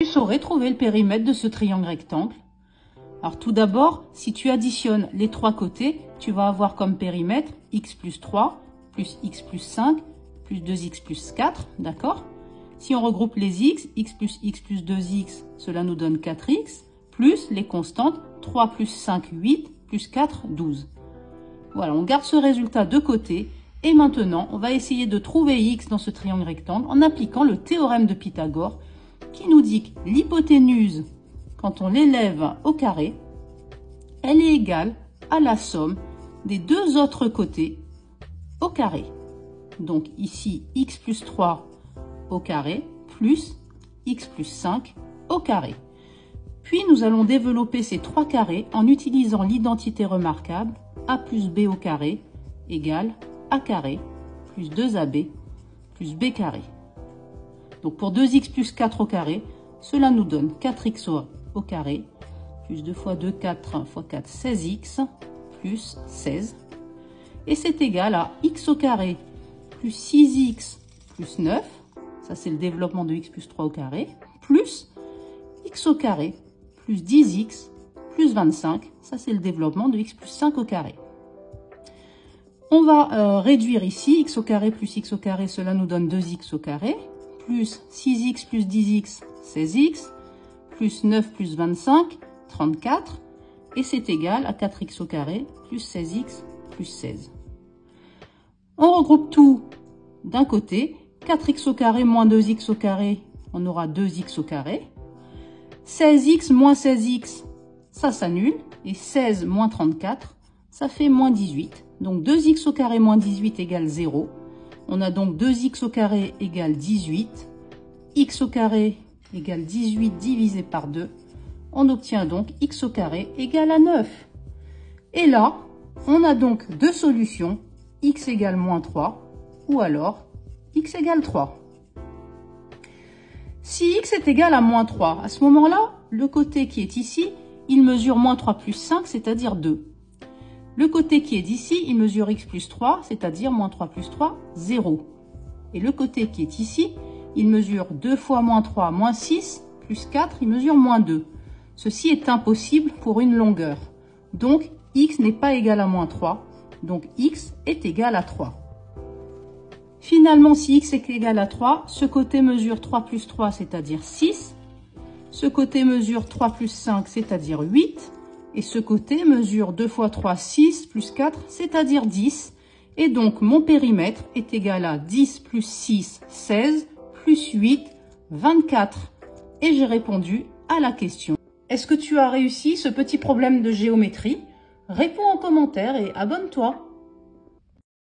Tu saurais trouver le périmètre de ce triangle rectangle. Alors tout d'abord, si tu additionnes les trois côtés, tu vas avoir comme périmètre x plus 3, plus x plus 5, plus 2x plus 4, d'accord? Si on regroupe les x plus 2x, cela nous donne 4x, plus les constantes 3 plus 5, 8, plus 4, 12. Voilà, on garde ce résultat de côté. Et maintenant, on va essayer de trouver x dans ce triangle rectangle en appliquant le théorème de Pythagore qui nous dit que l'hypoténuse, quand on l'élève au carré, elle est égale à la somme des deux autres côtés au carré. Donc ici, x plus 3 au carré plus x plus 5 au carré. Puis nous allons développer ces trois carrés en utilisant l'identité remarquable a plus b au carré égale a carré plus 2ab plus b carré. Donc pour 2x plus 4 au carré, cela nous donne 4x au carré, plus 2 fois 2, 4 fois 4, 16x, plus 16. Et c'est égal à x au carré plus 6x plus 9, ça c'est le développement de x plus 3 au carré, plus x au carré plus 10x plus 25, ça c'est le développement de x plus 5 au carré. On va réduire ici, x au carré plus x au carré, cela nous donne 2x au carré, plus 6x plus 10x, 16x, plus 9 plus 25, 34, et c'est égal à 4x au carré plus 16x plus 16. On regroupe tout d'un côté, 4x au carré moins 2x au carré, on aura 2x au carré, 16x moins 16x, ça s'annule, et 16 moins 34, ça fait moins 18. Donc 2x au carré moins 18 égale 0. On a donc 2x au carré égale 18. X au carré égale 18 divisé par 2. On obtient donc x au carré égale à 9. Et là, on a donc deux solutions. X égale moins 3 ou alors x égale 3. Si x est égal à moins 3, à ce moment-là, le côté qui est ici, il mesure moins 3 plus 5, c'est-à-dire 2. Le côté qui est d'ici, il mesure x plus 3, c'est-à-dire moins 3 plus 3, 0. Et le côté qui est ici, il mesure 2 fois moins 3, moins 6, plus 4, il mesure moins 2. Ceci est impossible pour une longueur. Donc, x n'est pas égal à moins 3. Donc, x est égal à 3. Finalement, si x est égal à 3, ce côté mesure 3 plus 3, c'est-à-dire 6. Ce côté mesure 3 plus 5, c'est-à-dire 8. Et ce côté mesure 2 fois 3, 6, plus 4, c'est-à-dire 10. Et donc, mon périmètre est égal à 10 plus 6, 16, plus 8, 24. Et j'ai répondu à la question. Est-ce que tu as réussi ce petit problème de géométrie? Réponds en commentaire et abonne-toi.